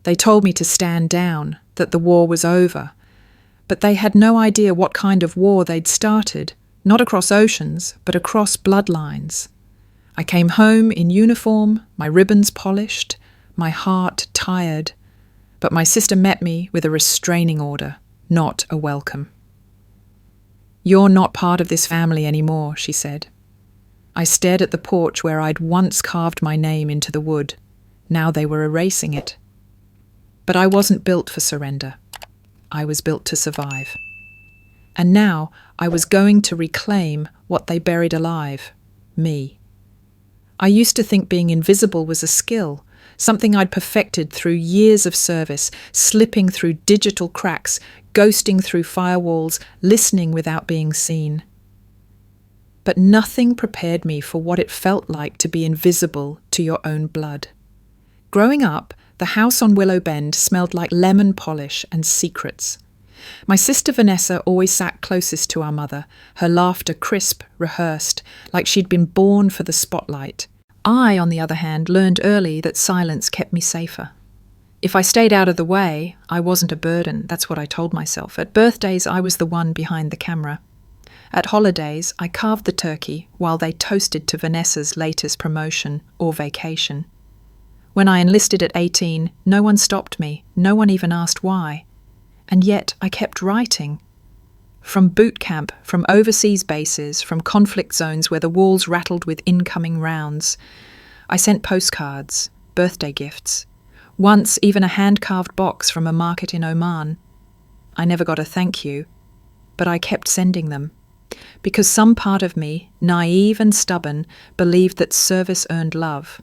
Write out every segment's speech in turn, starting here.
They told me to stand down, that the war was over. But they had no idea what kind of war they'd started, not across oceans, but across bloodlines. I came home in uniform, my ribbons polished, my heart tired. But my sister met me with a restraining order, not a welcome. "You're not part of this family anymore," she said. I stared at the porch where I'd once carved my name into the wood. Now they were erasing it. But I wasn't built for surrender. I was built to survive. And now I was going to reclaim what they buried alive, me. I used to think being invisible was a skill, something I'd perfected through years of service, slipping through digital cracks, ghosting through firewalls, listening without being seen. But nothing prepared me for what it felt like to be invisible to your own blood. Growing up, the house on Willow Bend smelled like lemon polish and secrets. My sister Vanessa always sat closest to our mother, her laughter crisp, rehearsed, like she'd been born for the spotlight. I, on the other hand, learned early that silence kept me safer. If I stayed out of the way, I wasn't a burden, that's what I told myself. At birthdays, I was the one behind the camera. At holidays, I carved the turkey while they toasted to Vanessa's latest promotion or vacation. When I enlisted at 18, no one stopped me, no one even asked why. And yet I kept writing. From boot camp, from overseas bases, from conflict zones where the walls rattled with incoming rounds. I sent postcards, birthday gifts. Once even a hand-carved box from a market in Oman. I never got a thank you, but I kept sending them. Because some part of me, naive and stubborn, believed that service earned love.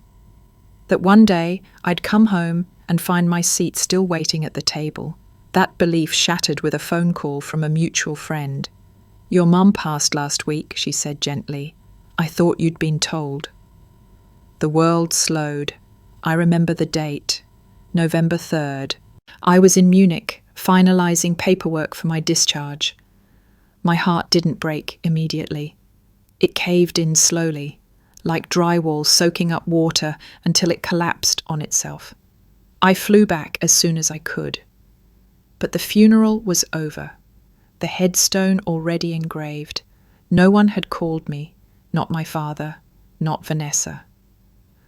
That one day I'd come home and find my seat still waiting at the table. That belief shattered with a phone call from a mutual friend. "Your mum passed last week," she said gently. "I thought you'd been told." The world slowed. I remember the date, November 3rd. I was in Munich, finalising paperwork for my discharge. My heart didn't break immediately. It caved in slowly, like drywall soaking up water until it collapsed on itself. I flew back as soon as I could. But the funeral was over, the headstone already engraved. No one had called me, not my father, not Vanessa.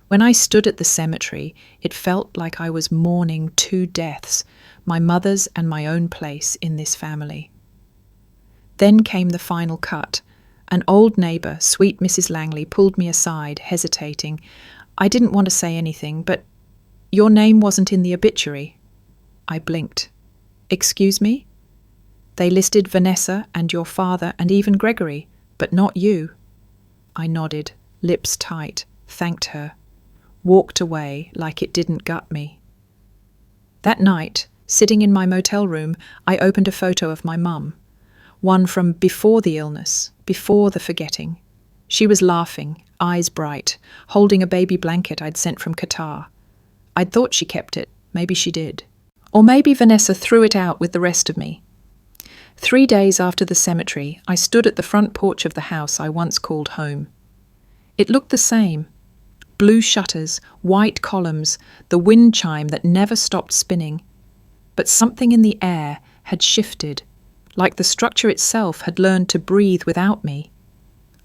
When I stood at the cemetery, it felt like I was mourning two deaths, my mother's and my own place in this family. Then came the final cut. An old neighbour, sweet Mrs. Langley, pulled me aside, hesitating. I didn't want to say anything, but "Your name wasn't in the obituary." I blinked. "Excuse me?" "They listed Vanessa and your father and even Gregory, but not you." I nodded, lips tight, thanked her, walked away like it didn't gut me. That night, sitting in my motel room, I opened a photo of my mum. One from before the illness, before the forgetting. She was laughing, eyes bright, holding a baby blanket I'd sent from Qatar. I'd thought she kept it, maybe she did. Or maybe Vanessa threw it out with the rest of me. 3 days after the cemetery, I stood at the front porch of the house I once called home. It looked the same. Blue shutters, white columns, the wind chime that never stopped spinning. But something in the air had shifted, like the structure itself had learned to breathe without me.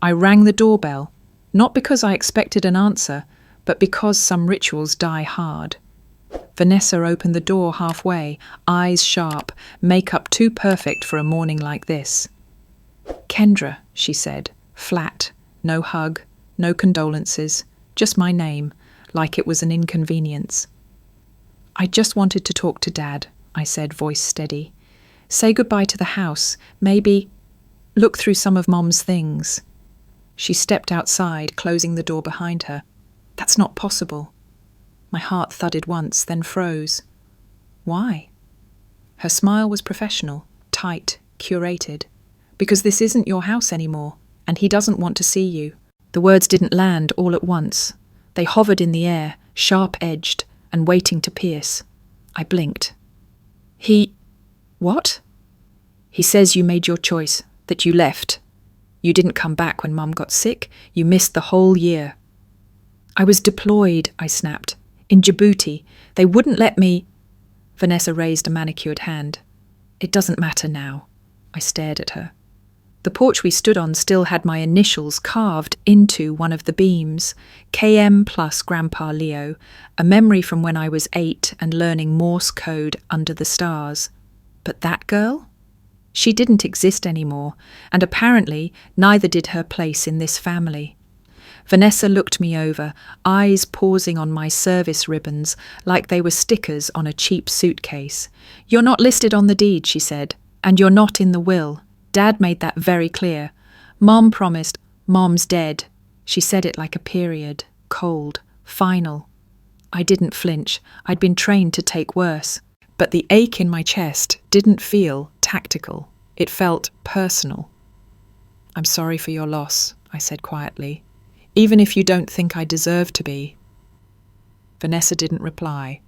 I rang the doorbell, not because I expected an answer, but because some rituals die hard. Vanessa opened the door halfway, eyes sharp, makeup too perfect for a morning like this. "Kendra," she said, flat, no hug, no condolences, just my name, like it was an inconvenience. "I just wanted to talk to Dad," I said, voice steady. "Say goodbye to the house, maybe look through some of Mom's things." She stepped outside, closing the door behind her. "That's not possible." My heart thudded once, then froze. "Why?" Her smile was professional, tight, curated. "Because this isn't your house anymore, and he doesn't want to see you." The words didn't land all at once. They hovered in the air, sharp-edged, and waiting to pierce. I blinked. What? "He says you made your choice, that you left. You didn't come back when Mum got sick. You missed the whole year." "I was deployed," I snapped. "In Djibouti. They wouldn't let me..." Vanessa raised a manicured hand. It doesn't matter now. I stared at her. The porch we stood on still had my initials carved into one of the beams, KM plus Grandpa Leo, a memory from when I was 8 and learning Morse code under the stars. But that girl? She didn't exist anymore, and apparently neither did her place in this family. Vanessa looked me over, eyes pausing on my service ribbons like they were stickers on a cheap suitcase. "You're not listed on the deed," she said, "and you're not in the will. Dad made that very clear. Mom promised. Mom's dead." She said it like a period, cold, final. I didn't flinch. I'd been trained to take worse. But the ache in my chest didn't feel tactical. It felt personal. "I'm sorry for your loss," I said quietly. "Even if you don't think I deserve to be." Vanessa didn't reply.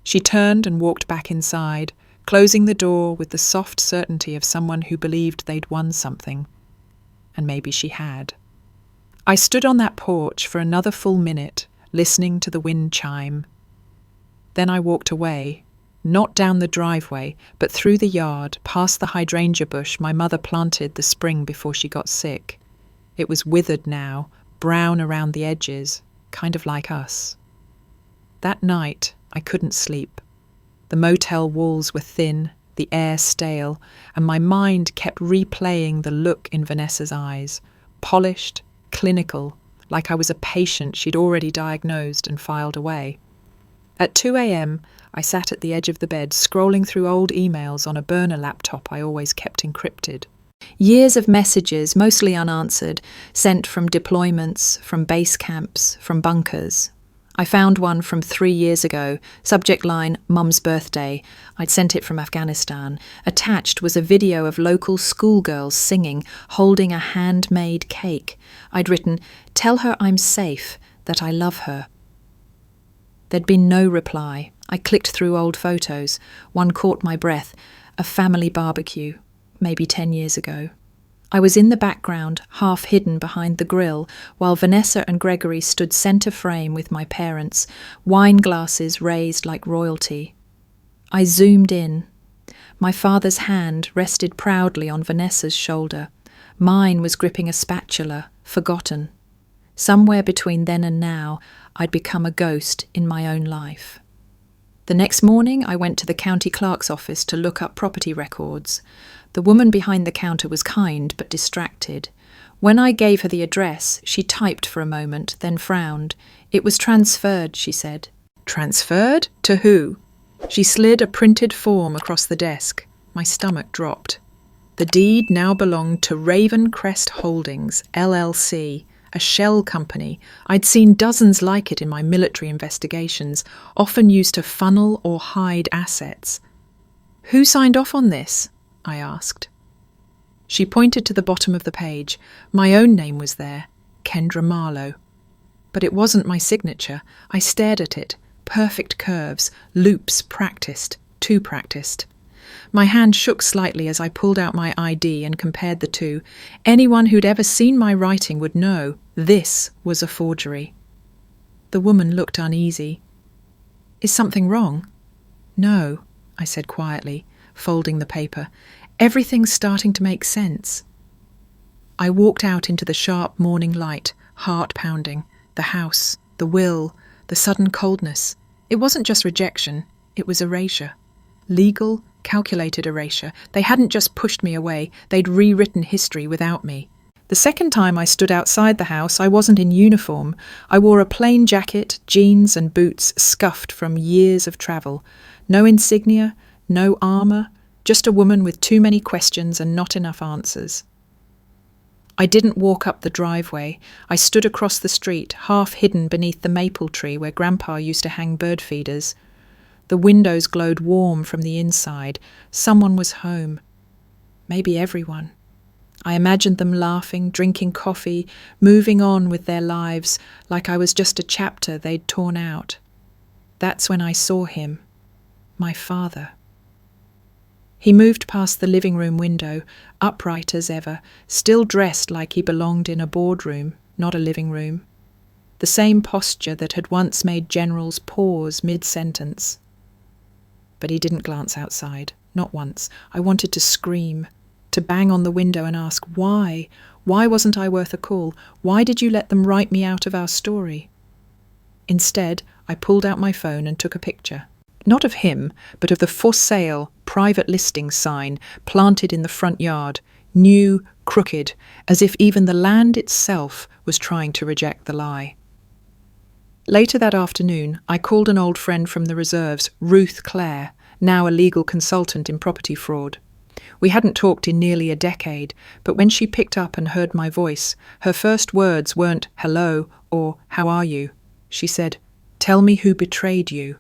She turned and walked back inside, closing the door with the soft certainty of someone who believed they'd won something. And maybe she had. I stood on that porch for another full minute, listening to the wind chime. Then I walked away, not down the driveway, but through the yard, past the hydrangea bush my mother planted the spring before she got sick. It was withered now, brown around the edges, kind of like us. That night, I couldn't sleep. The motel walls were thin, the air stale, and my mind kept replaying the look in Vanessa's eyes, polished, clinical, like I was a patient she'd already diagnosed and filed away. At 2 a.m, I sat at the edge of the bed, scrolling through old emails on a burner laptop I always kept encrypted. Years of messages, mostly unanswered, sent from deployments, from base camps, from bunkers. I found one from 3 years ago, subject line, "Mum's birthday." I'd sent it from Afghanistan. Attached was a video of local schoolgirls singing, holding a handmade cake. I'd written, "Tell her I'm safe, that I love her." There'd been no reply. I clicked through old photos. One caught my breath. A family barbecue. Maybe 10 years ago. I was in the background, half hidden behind the grill, while Vanessa and Gregory stood centre frame with my parents, wine glasses raised like royalty. I zoomed in. My father's hand rested proudly on Vanessa's shoulder. Mine was gripping a spatula, forgotten. Somewhere between then and now, I'd become a ghost in my own life. The next morning, I went to the county clerk's office to look up property records. The woman behind the counter was kind but distracted. When I gave her the address, she typed for a moment, then frowned. "It was transferred," she said. "Transferred? To who?" She slid a printed form across the desk. My stomach dropped. The deed now belonged to Ravencrest Holdings, LLC, a shell company. I'd seen dozens like it in my military investigations, often used to funnel or hide assets. "Who signed off on this?" I asked. She pointed to the bottom of the page. My own name was there, Kendra Marlowe. But it wasn't my signature. I stared at it. Perfect curves, loops practiced, too practiced. My hand shook slightly as I pulled out my ID and compared the two. Anyone who'd ever seen my writing would know this was a forgery. The woman looked uneasy. "Is something wrong?" "No," I said quietly, folding the paper. "Everything's starting to make sense." I walked out into the sharp morning light, heart pounding. The house, the will, the sudden coldness. It wasn't just rejection, it was erasure. Legal, calculated erasure. They hadn't just pushed me away, they'd rewritten history without me. The second time I stood outside the house, I wasn't in uniform. I wore a plain jacket, jeans and boots scuffed from years of travel. No insignia, no armour, just a woman with too many questions and not enough answers. I didn't walk up the driveway. I stood across the street, half hidden beneath the maple tree where Grandpa used to hang bird feeders. The windows glowed warm from the inside. Someone was home. Maybe everyone. I imagined them laughing, drinking coffee, moving on with their lives, like I was just a chapter they'd torn out. That's when I saw him. My father. He moved past the living room window, upright as ever, still dressed like he belonged in a boardroom, not a living room. The same posture that had once made generals pause mid-sentence. but he didn't glance outside. Not once. I wanted to scream, to bang on the window and ask, why? Why wasn't I worth a call? Why did you let them write me out of our story? Instead, I pulled out my phone and took a picture. Not of him, but of the for sale, private listing sign planted in the front yard, new, crooked, as if even the land itself was trying to reject the lie. Later that afternoon, I called an old friend from the reserves, Ruth Clare, now a legal consultant in property fraud. We hadn't talked in nearly a decade, but when she picked up and heard my voice, her first words weren't hello or how are you? She said, tell me who betrayed you.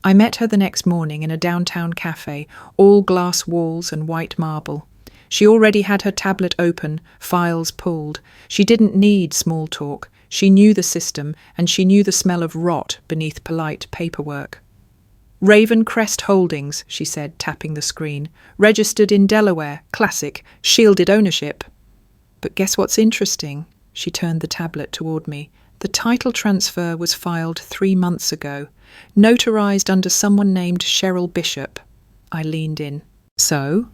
I met her the next morning in a downtown cafe, all glass walls and white marble. She already had her tablet open, files pulled. She didn't need small talk. She knew the system, and she knew the smell of rot beneath polite paperwork. Raven Crest Holdings, she said, tapping the screen. Registered in Delaware, classic, shielded ownership. But guess what's interesting? She turned the tablet toward me. The title transfer was filed 3 months ago, notarized under someone named Cheryl Bishop. I leaned in. So?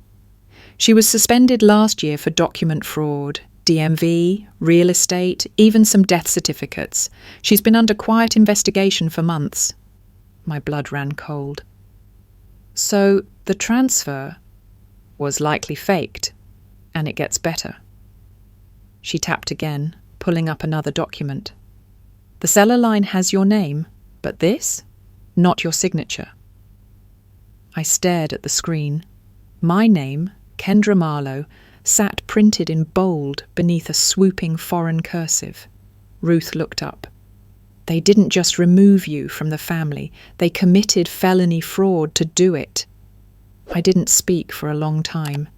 She was suspended last year for document fraud, DMV, real estate, even some death certificates. She's been under quiet investigation for months. My blood ran cold. So the transfer was likely faked, and it gets better. She tapped again, pulling up another document. The seller line has your name, but this? Not your signature. I stared at the screen. My name, Kendra Marlowe, sat printed in bold beneath a swooping foreign cursive. Ruth looked up. They didn't just remove you from the family, they committed felony fraud to do it. I didn't speak for a long time.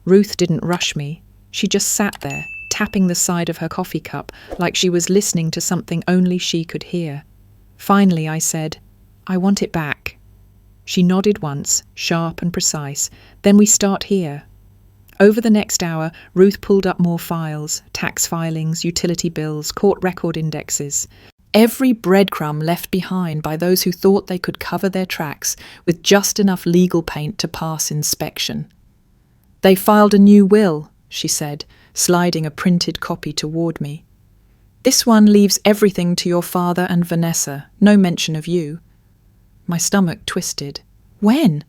Ruth didn't rush me. She just sat there, tapping the side of her coffee cup like she was listening to something only she could hear. Finally, I said, I want it back. She nodded once, sharp and precise. Then we start here. Over the next hour, Ruth pulled up more files, tax filings, utility bills, court record indexes. Every breadcrumb left behind by those who thought they could cover their tracks with just enough legal paint to pass inspection. They filed a new will, she said, sliding a printed copy toward me. This one leaves everything to your father and Vanessa, no mention of you. My stomach twisted. When?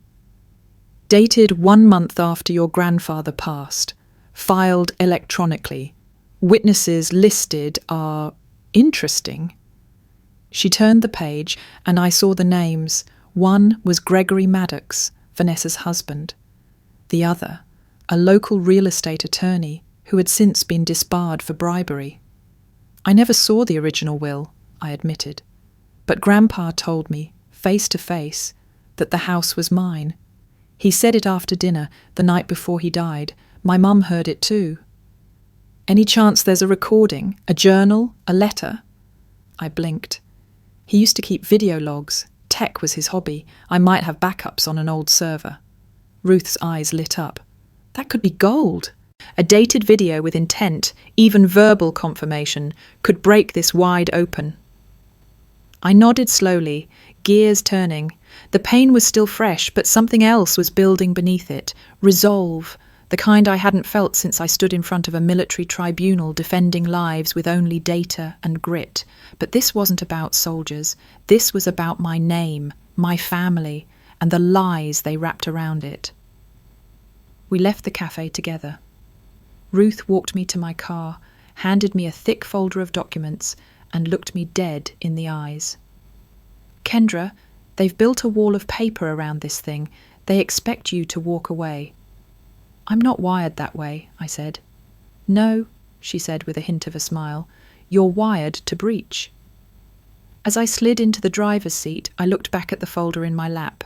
Dated 1 month after your grandfather passed. Filed electronically. Witnesses listed are interesting. She turned the page, and I saw the names. One was Gregory Maddox, Vanessa's husband. The other, a local real estate attorney who had since been disbarred for bribery. I never saw the original will, I admitted, but Grandpa told me, face to face, that the house was mine. He said it after dinner, the night before he died. My mum heard it too. Any chance there's a recording, a journal, a letter? I blinked. He used to keep video logs. Tech was his hobby. I might have backups on an old server. Ruth's eyes lit up. That could be gold. A dated video with intent, even verbal confirmation, could break this wide open. I nodded slowly, gears turning. The pain was still fresh, but something else was building beneath it. Resolve, the kind I hadn't felt since I stood in front of a military tribunal defending lives with only data and grit. But this wasn't about soldiers. This was about my name, my family, and the lies they wrapped around it. We left the cafe together. Ruth walked me to my car, handed me a thick folder of documents, and looked me dead in the eyes. Kendra, they've built a wall of paper around this thing. They expect you to walk away. I'm not wired that way, I said. No, she said with a hint of a smile. You're wired to breach. As I slid into the driver's seat, I looked back at the folder in my lap.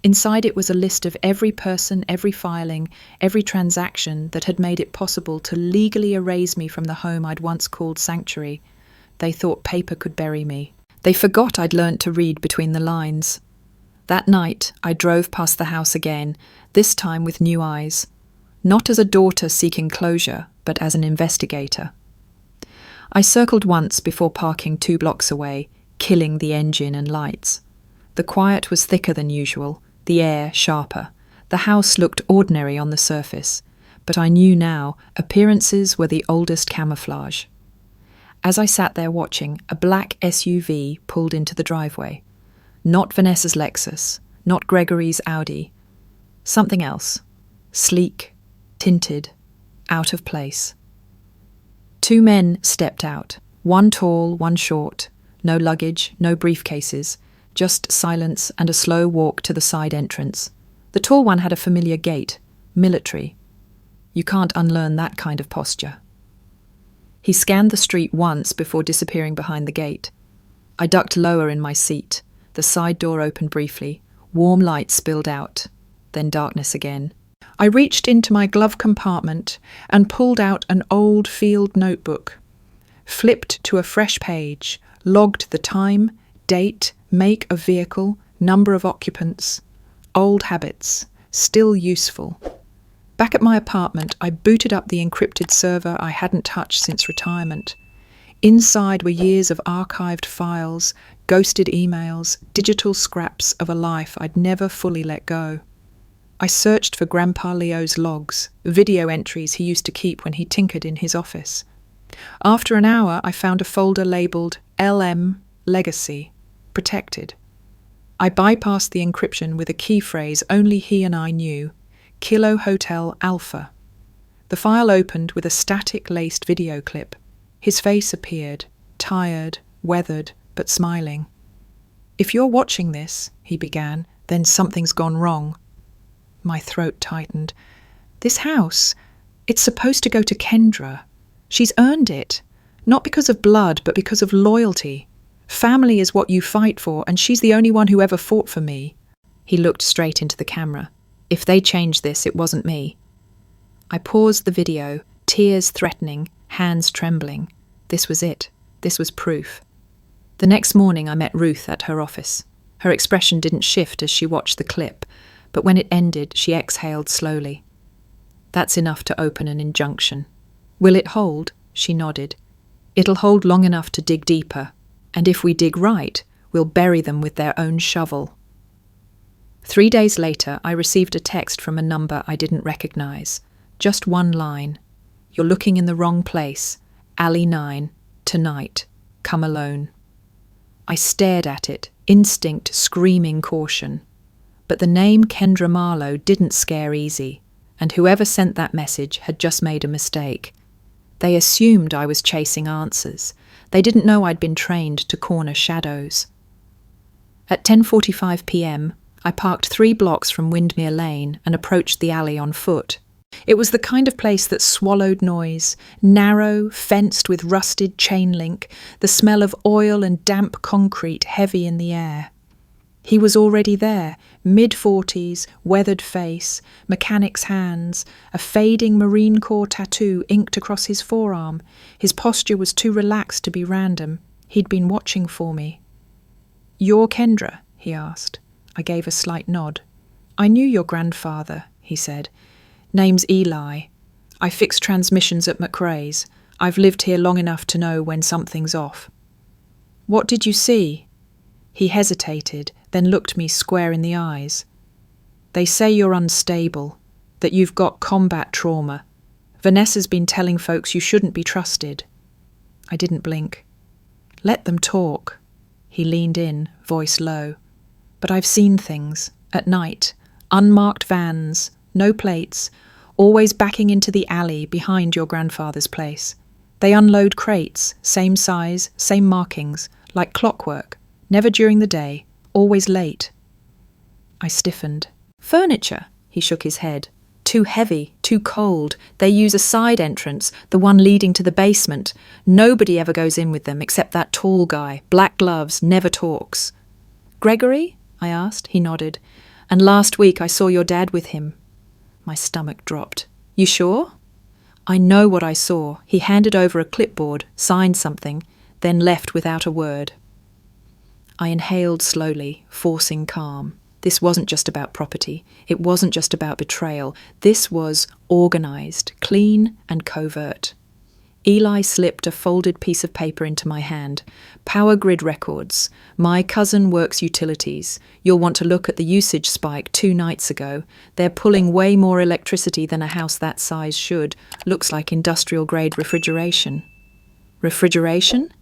Inside it was a list of every person, every filing, every transaction that had made it possible to legally erase me from the home I'd once called sanctuary. They thought paper could bury me. They forgot I'd learnt to read between the lines. That night, I drove past the house again, this time with new eyes. Not as a daughter seeking closure, but as an investigator. I circled once before parking 2 blocks away, killing the engine and lights. The quiet was thicker than usual, the air sharper. The house looked ordinary on the surface, but I knew now appearances were the oldest camouflage. As I sat there watching, a black SUV pulled into the driveway. Not Vanessa's Lexus, not Gregory's Audi. Something else. Sleek, tinted, out of place. Two men stepped out, one tall, one short. No luggage, no briefcases, just silence and a slow walk to the side entrance. The tall one had a familiar gait, military. You can't unlearn that kind of posture. He scanned the street once before disappearing behind the gate. I ducked lower in my seat. The side door opened briefly. Warm light spilled out, then darkness again. I reached into my glove compartment and pulled out an old field notebook. Flipped to a fresh page, logged the time, date, make of vehicle, number of occupants. Old habits, still useful. Back at my apartment, I booted up the encrypted server I hadn't touched since retirement. Inside were years of archived files, ghosted emails, digital scraps of a life I'd never fully let go. I searched for Grandpa Leo's logs, video entries he used to keep when he tinkered in his office. After an hour, I found a folder labelled LM Legacy, protected. I bypassed the encryption with a key phrase only he and I knew, Kilo Hotel Alpha. The file opened with a static-laced video clip. His face appeared, tired, weathered, but smiling. "If you're watching this," he began, "then something's gone wrong." My throat tightened. "This house, it's supposed to go to Kendra. She's earned it, not because of blood, but because of loyalty. Family is what you fight for, and she's the only one who ever fought for me." He looked straight into the camera. If they changed this, it wasn't me. I paused the video, tears threatening, hands trembling. This was it. This was proof. The next morning I met Ruth at her office. Her expression didn't shift as she watched the clip, but when it ended, she exhaled slowly. "That's enough to open an injunction." "Will it hold?" She nodded. "It'll hold long enough to dig deeper, and if we dig right, we'll bury them with their own shovel." 3 days later, I received a text from a number I didn't recognize. Just one line. "You're looking in the wrong place. Alley 9. Tonight. Come alone." I stared at it, instinct screaming caution. But the name Kendra Marlowe didn't scare easy, and whoever sent that message had just made a mistake. They assumed I was chasing answers. They didn't know I'd been trained to corner shadows. At 10:45 p.m., I parked 3 blocks from Windermere Lane and approached the alley on foot. It was the kind of place that swallowed noise, narrow, fenced with rusted chain link, the smell of oil and damp concrete heavy in the air. He was already there, mid-40s, weathered face, mechanic's hands, a fading Marine Corps tattoo inked across his forearm. His posture was too relaxed to be random. He'd been watching for me. "You're Kendra?" he asked. I gave a slight nod. "I knew your grandfather," he said. "Name's Eli. I fix transmissions at McRae's. I've lived here long enough to know when something's off." "What did you see?" He hesitated, then looked me square in the eyes. "They say you're unstable, that you've got combat trauma. Vanessa's been telling folks you shouldn't be trusted." I didn't blink. "Let them talk." He leaned in, voice low. "But I've seen things, at night, unmarked vans, no plates, always backing into the alley behind your grandfather's place. They unload crates, same size, same markings, like clockwork, never during the day, always late." I stiffened. "Furniture?" He shook his head. "Too heavy, too cold. They use a side entrance, the one leading to the basement. Nobody ever goes in with them except that tall guy, black gloves, never talks." "Gregory?" I asked. He nodded. "And last week I saw your dad with him." My stomach dropped. "You sure?" "I know what I saw." He handed over a clipboard, signed something, then left without a word. I inhaled slowly, forcing calm. This wasn't just about property. It wasn't just about betrayal. This was organised, clean and covert. Eli slipped a folded piece of paper into my hand. Power grid records. My cousin works utilities. You'll want to look at the usage spike 2 nights ago. They're pulling way more electricity than a house that size should. Looks like industrial-grade refrigeration. Refrigeration?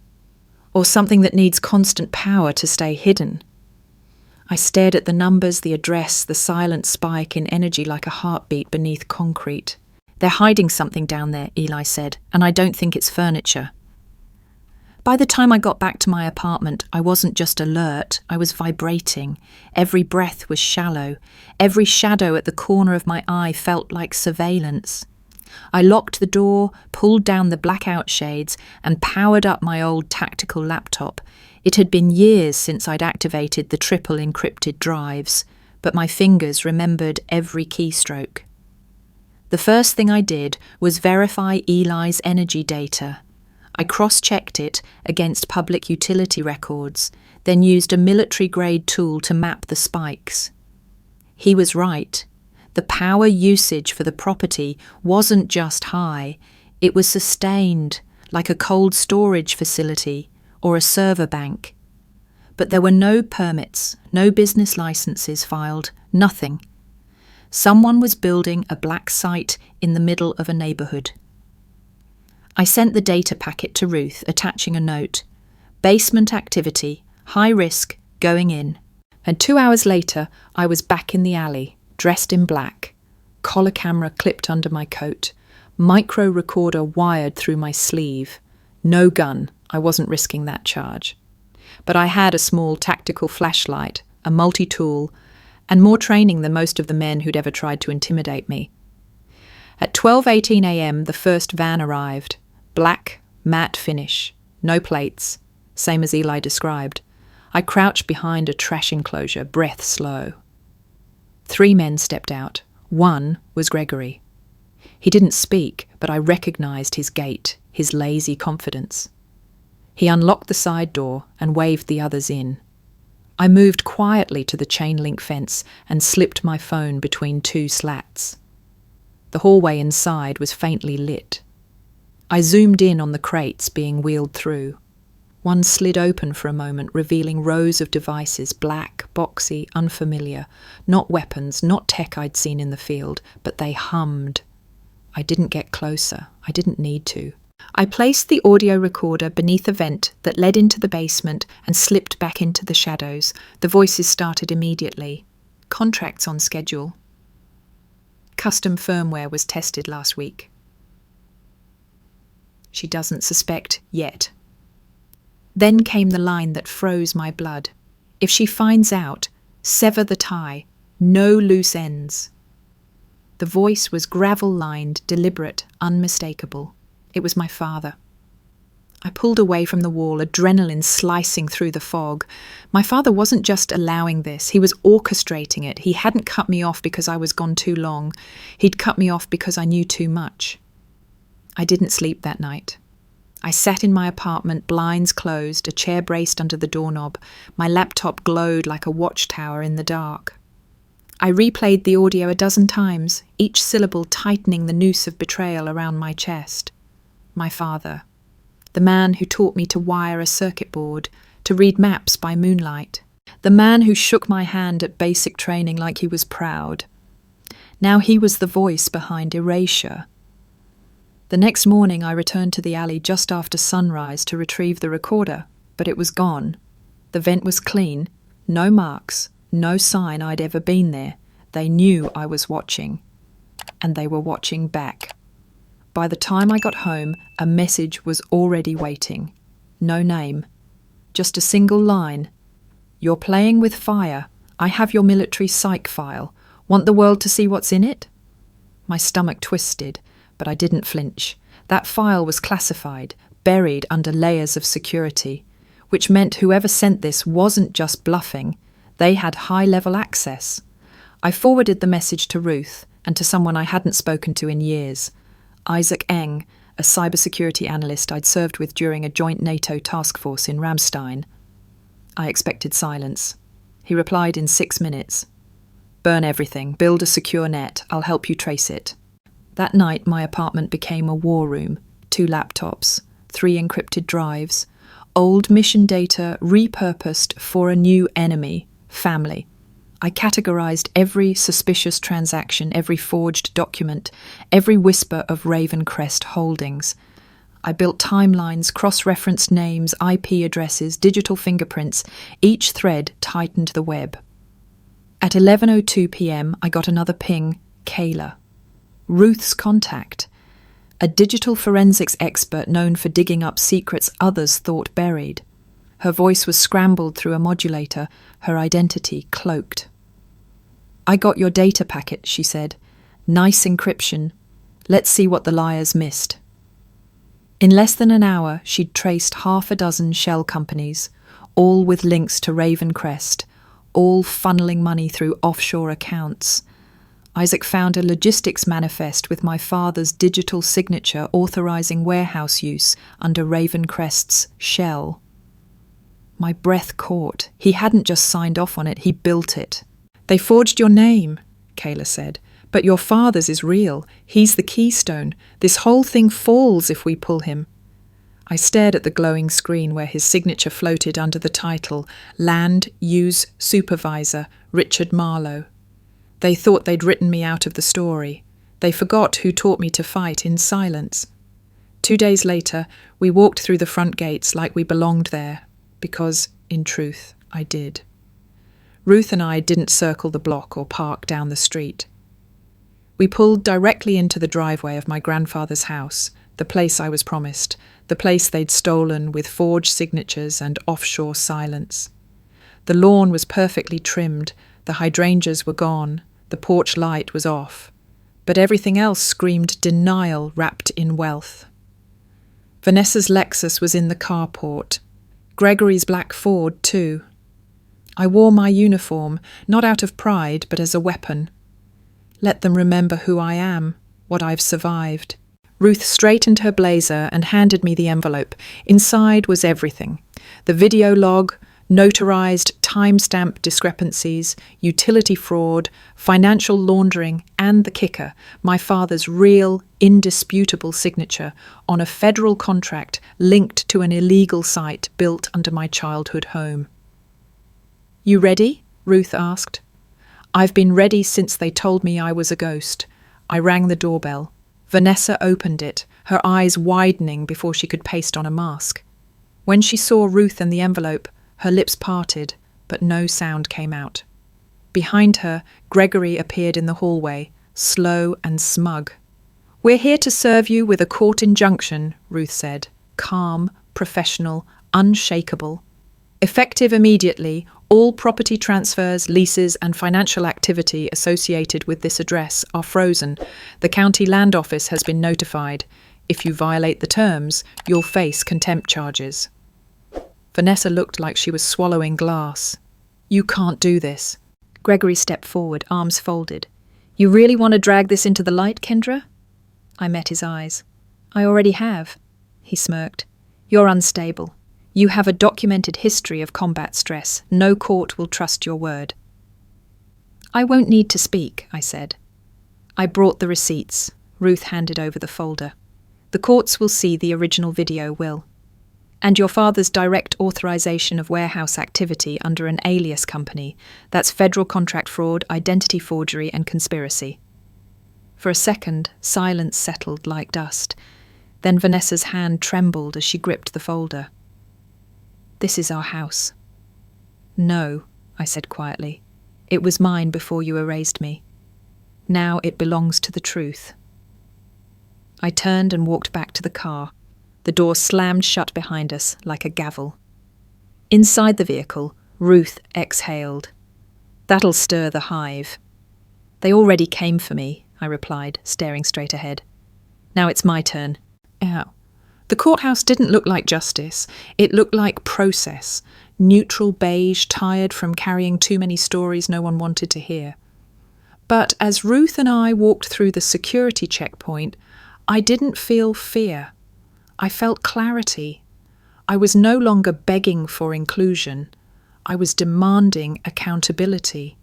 Or something that needs constant power to stay hidden? I stared at the numbers, the address, the silent spike in energy like a heartbeat beneath concrete. They're hiding something down there, Eli said, and I don't think it's furniture. By the time I got back to my apartment, I wasn't just alert, I was vibrating. Every breath was shallow. Every shadow at the corner of my eye felt like surveillance. I locked the door, pulled down the blackout shades, and powered up my old tactical laptop. It had been years since I'd activated the triple encrypted drives, but my fingers remembered every keystroke. The first thing I did was verify Eli's energy data. I cross-checked it against public utility records, then used a military-grade tool to map the spikes. He was right. The power usage for the property wasn't just high, it was sustained, like a cold storage facility or a server bank. But there were no permits, no business licenses filed, nothing. Someone was building a black site in the middle of a neighbourhood. I sent the data packet to Ruth, attaching a note. Basement activity, high risk, going in. And 2 hours later, I was back in the alley, dressed in black, collar camera clipped under my coat, micro recorder wired through my sleeve. No gun, I wasn't risking that charge. But I had a small tactical flashlight, a multi-tool, and more training than most of the men who'd ever tried to intimidate me. At 12:18 a.m, the first van arrived. Black, matte finish, no plates, same as Eli described. I crouched behind a trash enclosure, breath slow. 3 men stepped out. One was Gregory. He didn't speak, but I recognized his gait, his lazy confidence. He unlocked the side door and waved the others in. I moved quietly to the chain-link fence and slipped my phone between 2 slats. The hallway inside was faintly lit. I zoomed in on the crates being wheeled through. One slid open for a moment, revealing rows of devices, black, boxy, unfamiliar. Not weapons, not tech I'd seen in the field, but they hummed. I didn't get closer. I didn't need to. I placed the audio recorder beneath a vent that led into the basement and slipped back into the shadows. The voices started immediately. Contracts on schedule. Custom firmware was tested last week. She doesn't suspect yet. Then came the line that froze my blood. If she finds out, sever the tie. No loose ends. The voice was gravel-lined, deliberate, unmistakable. It was my father. I pulled away from the wall, adrenaline slicing through the fog. My father wasn't just allowing this, he was orchestrating it. He hadn't cut me off because I was gone too long. He'd cut me off because I knew too much. I didn't sleep that night. I sat in my apartment, blinds closed, a chair braced under the doorknob. My laptop glowed like a watchtower in the dark. I replayed the audio a dozen times, each syllable tightening the noose of betrayal around my chest. My father. The man who taught me to wire a circuit board, to read maps by moonlight. The man who shook my hand at basic training like he was proud. Now he was the voice behind erasure. The next morning I returned to the alley just after sunrise to retrieve the recorder, but it was gone. The vent was clean, no marks, no sign I'd ever been there. They knew I was watching, and they were watching back. By the time I got home, a message was already waiting. No name, just a single line. You're playing with fire. I have your military psych file. Want the world to see what's in it? My stomach twisted, but I didn't flinch. That file was classified, buried under layers of security, which meant whoever sent this wasn't just bluffing. They had high-level access. I forwarded the message to Ruth and to someone I hadn't spoken to in years. Isaac Eng, a cybersecurity analyst I'd served with during a joint NATO task force in Ramstein. I expected silence. He replied in 6 minutes. Burn everything, build a secure net, I'll help you trace it. That night my apartment became a war room. 2 laptops, 3 encrypted drives, old mission data repurposed for a new enemy, family. I categorized every suspicious transaction, every forged document, every whisper of Ravencrest holdings. I built timelines, cross-referenced names, IP addresses, digital fingerprints. Each thread tightened the web. At 11:02 p.m, I got another ping, Kayla. Ruth's contact. A digital forensics expert known for digging up secrets others thought buried. Her voice was scrambled through a modulator, her identity cloaked. "I got your data packet," she said. "Nice encryption. Let's see what the liars missed." In less than an hour, she'd traced 6 shell companies, all with links to Ravencrest, all funneling money through offshore accounts. Isaac found a logistics manifest with my father's digital signature authorizing warehouse use under Ravencrest's shell. My breath caught. He hadn't just signed off on it, he built it. "They forged your name," Kayla said, "but your father's is real. He's the keystone. This whole thing falls if we pull him." I stared at the glowing screen where his signature floated under the title, Land Use Supervisor, Richard Marlowe. They thought they'd written me out of the story. They forgot who taught me to fight in silence. 2 days later, we walked through the front gates like we belonged there, because, in truth, I did. Ruth and I didn't circle the block or park down the street. We pulled directly into the driveway of my grandfather's house, the place I was promised, the place they'd stolen with forged signatures and offshore silence. The lawn was perfectly trimmed, the hydrangeas were gone, the porch light was off, but everything else screamed denial wrapped in wealth. Vanessa's Lexus was in the carport, Gregory's black Ford too. I wore my uniform, not out of pride, but as a weapon. Let them remember who I am, what I've survived. Ruth straightened her blazer and handed me the envelope. Inside was everything. The video log, notarized timestamp discrepancies, utility fraud, financial laundering, and the kicker, my father's real, indisputable signature on a federal contract linked to an illegal site built under my childhood home. "You ready?" Ruth asked. "I've been ready since they told me I was a ghost." I rang the doorbell. Vanessa opened it, her eyes widening before she could paste on a mask. When she saw Ruth and the envelope, her lips parted, but no sound came out. Behind her, Gregory appeared in the hallway, slow and smug. "We're here to serve you with a court injunction," Ruth said, calm, professional, unshakable. "Effective immediately, all property transfers, leases, and financial activity associated with this address are frozen. The county land office has been notified. If you violate the terms, you'll face contempt charges." Vanessa looked like she was swallowing glass. "You can't do this." Gregory stepped forward, arms folded. "You really want to drag this into the light, Kendra?" I met his eyes. "I already have," he smirked. "You're unstable. You have a documented history of combat stress. No court will trust your word." "I won't need to speak," I said. I brought the receipts. Ruth handed over the folder. "The courts will see the original video, Will. And your father's direct authorization of warehouse activity under an alias company. That's federal contract fraud, identity forgery, and conspiracy." For a second, silence settled like dust. Then Vanessa's hand trembled as she gripped the folder. "This is our house." "No," I said quietly. "It was mine before you erased me. Now it belongs to the truth." I turned and walked back to the car. The door slammed shut behind us like a gavel. Inside the vehicle, Ruth exhaled. "That'll stir the hive." "They already came for me," I replied, staring straight ahead. "Now it's my turn." Ow. The courthouse didn't look like justice. It looked like process. Neutral beige, tired from carrying too many stories no one wanted to hear. But as Ruth and I walked through the security checkpoint, I didn't feel fear. I felt clarity. I was no longer begging for inclusion. I was demanding accountability.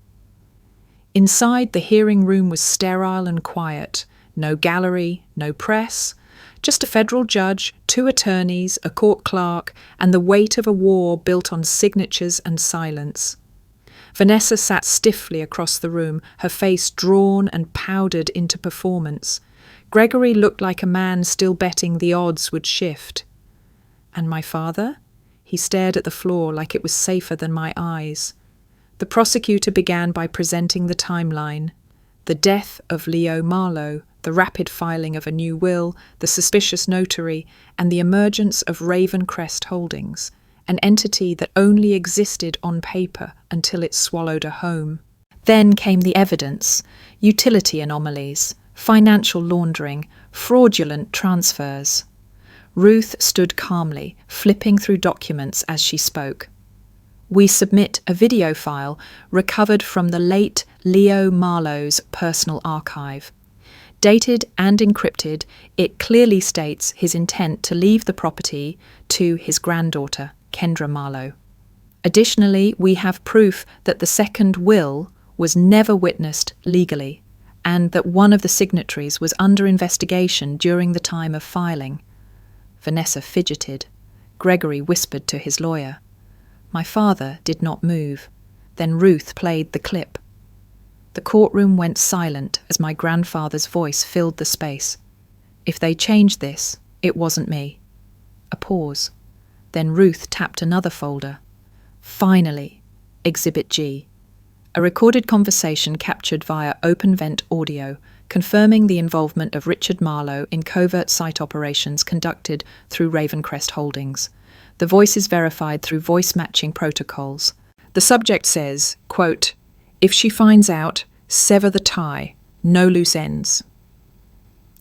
Inside, the hearing room was sterile and quiet. No gallery, no press. Just a federal judge, 2 attorneys, a court clerk, and the weight of a war built on signatures and silence. Vanessa sat stiffly across the room, her face drawn and powdered into performance. Gregory looked like a man still betting the odds would shift. And my father? He stared at the floor like it was safer than my eyes. The prosecutor began by presenting the timeline. The death of Leo Marlowe, the rapid filing of a new will, the suspicious notary, and the emergence of Revengestories Holdings, an entity that only existed on paper until it swallowed a home. Then came the evidence: utility anomalies, financial laundering, fraudulent transfers. Ruth stood calmly, flipping through documents as she spoke. We submit a video file recovered from the late Leo Marlowe's personal archive. Dated and encrypted, it clearly states his intent to leave the property to his granddaughter, Kendra Marlowe. Additionally, we have proof that the second will was never witnessed legally, and that one of the signatories was under investigation during the time of filing. Vanessa fidgeted. Gregory whispered to his lawyer. My father did not move. Then Ruth played the clip. The courtroom went silent as my grandfather's voice filled the space. If they changed this, it wasn't me. A pause. Then Ruth tapped another folder. Finally, Exhibit G. A recorded conversation captured via open vent audio, confirming the involvement of Richard Marlowe in covert site operations conducted through Revengestories Holdings. The voice is verified through voice matching protocols. The subject says, quote, "If she finds out, sever the tie, no loose ends."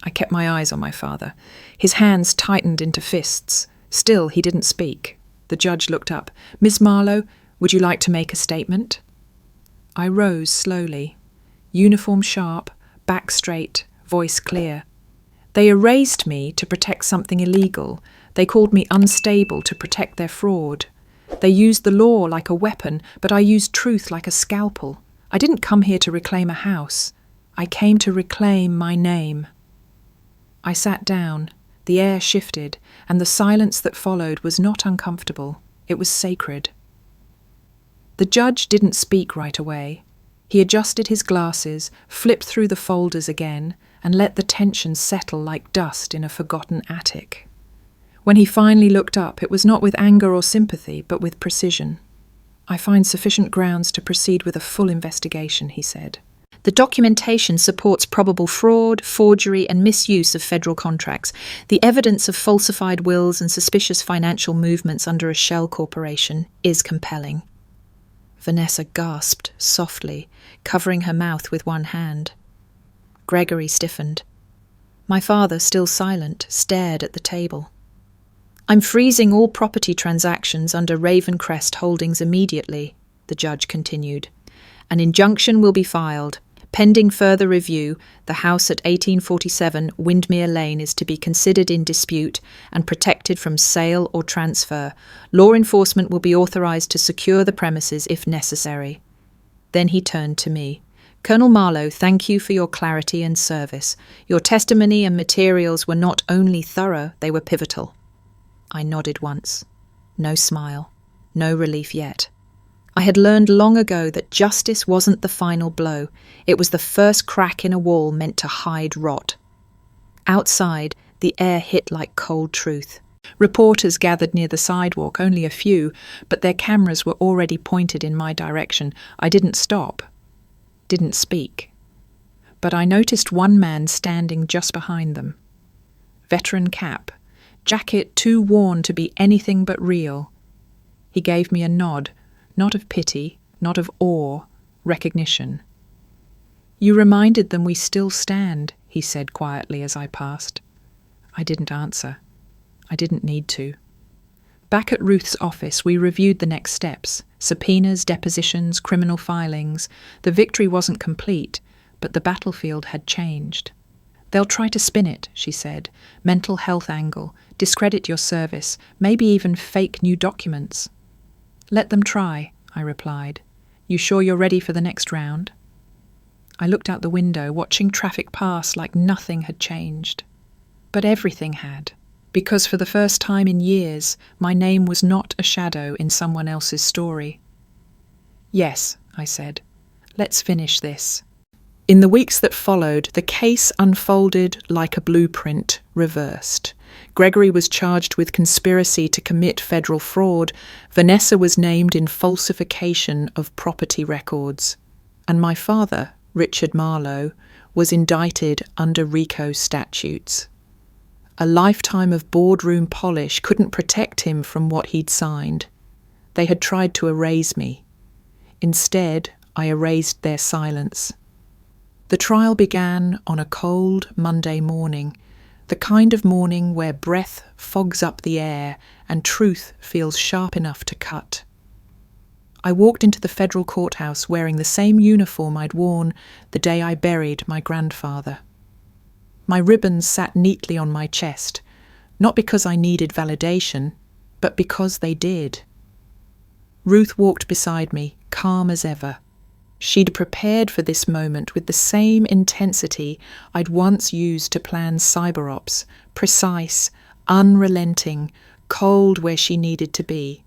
I kept my eyes on my father. His hands tightened into fists. Still, he didn't speak. The judge looked up. "Miss Marlowe, would you like to make a statement?" I rose slowly. Uniform sharp, back straight, voice clear. They erased me to protect something illegal. They called me unstable to protect their fraud. They used the law like a weapon, but I used truth like a scalpel. I didn't come here to reclaim a house. I came to reclaim my name. I sat down. The air shifted, and the silence that followed was not uncomfortable. It was sacred. The judge didn't speak right away. He adjusted his glasses, flipped through the folders again, and let the tension settle like dust in a forgotten attic. When he finally looked up, it was not with anger or sympathy, but with precision. "I find sufficient grounds to proceed with a full investigation," he said. The documentation supports probable fraud, forgery, and misuse of federal contracts. The evidence of falsified wills and suspicious financial movements under a shell corporation is compelling. Vanessa gasped softly, covering her mouth with one hand. Gregory stiffened. My father, still silent, stared at the table. "I'm freezing all property transactions under Revengestories Holdings immediately," the judge continued. "An injunction will be filed. Pending further review, the house at 1847 Windmere Lane is to be considered in dispute and protected from sale or transfer. Law enforcement will be authorized to secure the premises if necessary." Then he turned to me. "Colonel Marlowe, thank you for your clarity and service. Your testimony and materials were not only thorough, they were pivotal." I nodded once. No smile. No relief yet. I had learned long ago that justice wasn't the final blow. It was the first crack in a wall meant to hide rot. Outside, the air hit like cold truth. Reporters gathered near the sidewalk, only a few, but their cameras were already pointed in my direction. I didn't stop. Didn't speak. But I noticed one man standing just behind them. Veteran cap. Jacket too worn to be anything but real. He gave me a nod, not of pity, not of awe, recognition. "You reminded them we still stand," he said quietly as I passed. I didn't answer. I didn't need to. Back at Ruth's office, we reviewed the next steps: subpoenas, depositions, criminal filings. The victory wasn't complete, but the battlefield had changed. "They'll try to spin it," she said. "Mental health angle, discredit your service, maybe even fake new documents." "Let them try," I replied. "You sure you're ready for the next round?" I looked out the window, watching traffic pass like nothing had changed. But everything had, because for the first time in years, my name was not a shadow in someone else's story. "Yes," I said. "Let's finish this." In the weeks that followed, the case unfolded like a blueprint reversed. Gregory was charged with conspiracy to commit federal fraud. Vanessa was named in falsification of property records. And my father, Richard Marlowe, was indicted under RICO statutes. A lifetime of boardroom polish couldn't protect him from what he'd signed. They had tried to erase me. Instead, I erased their silence. The trial began on a cold Monday morning, the kind of morning where breath fogs up the air and truth feels sharp enough to cut. I walked into the federal courthouse wearing the same uniform I'd worn the day I buried my grandfather. My ribbons sat neatly on my chest, not because I needed validation, but because they did. Ruth walked beside me, calm as ever. She'd prepared for this moment with the same intensity I'd once used to plan cyber ops, precise, unrelenting, cold where she needed to be.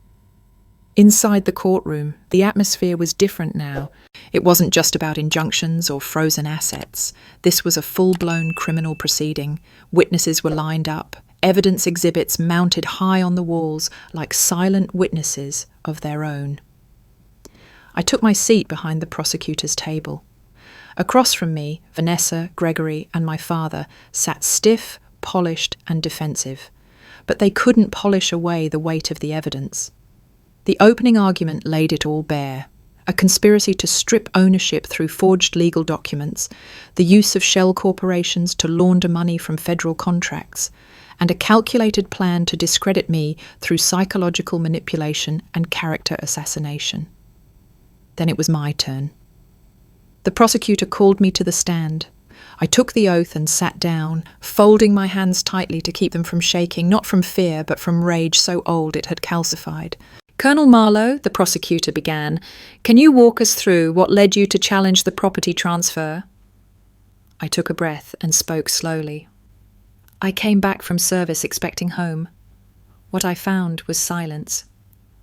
Inside the courtroom, the atmosphere was different now. It wasn't just about injunctions or frozen assets. This was a full-blown criminal proceeding. Witnesses were lined up, evidence exhibits mounted high on the walls like silent witnesses of their own. I took my seat behind the prosecutor's table. Across from me, Vanessa, Gregory, and my father sat stiff, polished, and defensive. But they couldn't polish away the weight of the evidence. The opening argument laid it all bare. A conspiracy to strip ownership through forged legal documents, the use of shell corporations to launder money from federal contracts, and a calculated plan to discredit me through psychological manipulation and character assassination. Then it was my turn. The prosecutor called me to the stand. I took the oath and sat down, folding my hands tightly to keep them from shaking, not from fear, but from rage so old it had calcified. "Colonel Marlowe," the prosecutor began, "can you walk us through what led you to challenge the property transfer?" I took a breath and spoke slowly. "I came back from service expecting home. What I found was silence.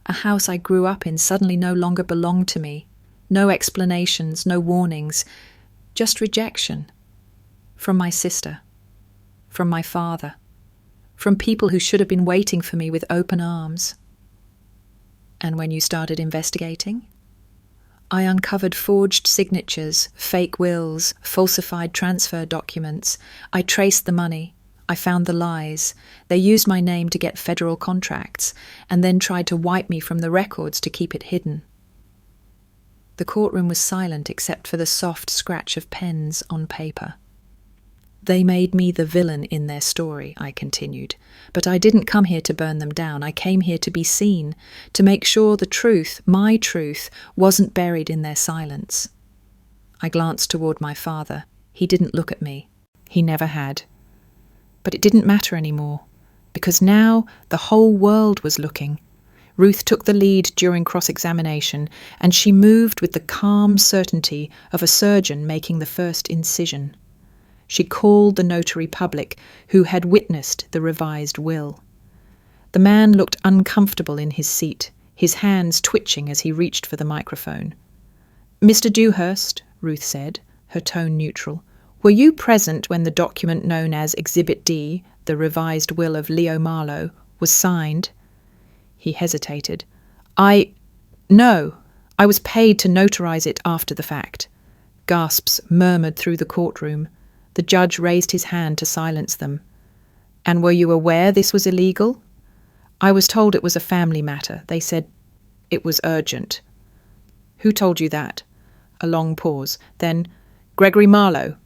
A house I grew up in suddenly no longer belonged to me. No explanations, no warnings, just rejection. From my sister, from my father, from people who should have been waiting for me with open arms." "And when you started investigating?" "I uncovered forged signatures, fake wills, falsified transfer documents. I traced the money. I found the lies. They used my name to get federal contracts, and then tried to wipe me from the records to keep it hidden." The courtroom was silent except for the soft scratch of pens on paper. "They made me the villain in their story," I continued. "But I didn't come here to burn them down. I came here to be seen, to make sure the truth, my truth, wasn't buried in their silence." I glanced toward my father. He didn't look at me. He never had. But it didn't matter anymore, because now the whole world was looking. Ruth took the lead during cross-examination, and she moved with the calm certainty of a surgeon making the first incision. She called the notary public, who had witnessed the revised will. The man looked uncomfortable in his seat, his hands twitching as he reached for the microphone. "Mr. Dewhurst," Ruth said, her tone neutral, "were you present when the document known as Exhibit D, the revised will of Leo Marlowe, was signed?" He hesitated. No, I was paid to notarize it after the fact." Gasps murmured through the courtroom. The judge raised his hand to silence them. "And were you aware this was illegal?" "I was told it was a family matter. They said it was urgent." "Who told you that?" A long pause. Then, "Gregory Marlowe."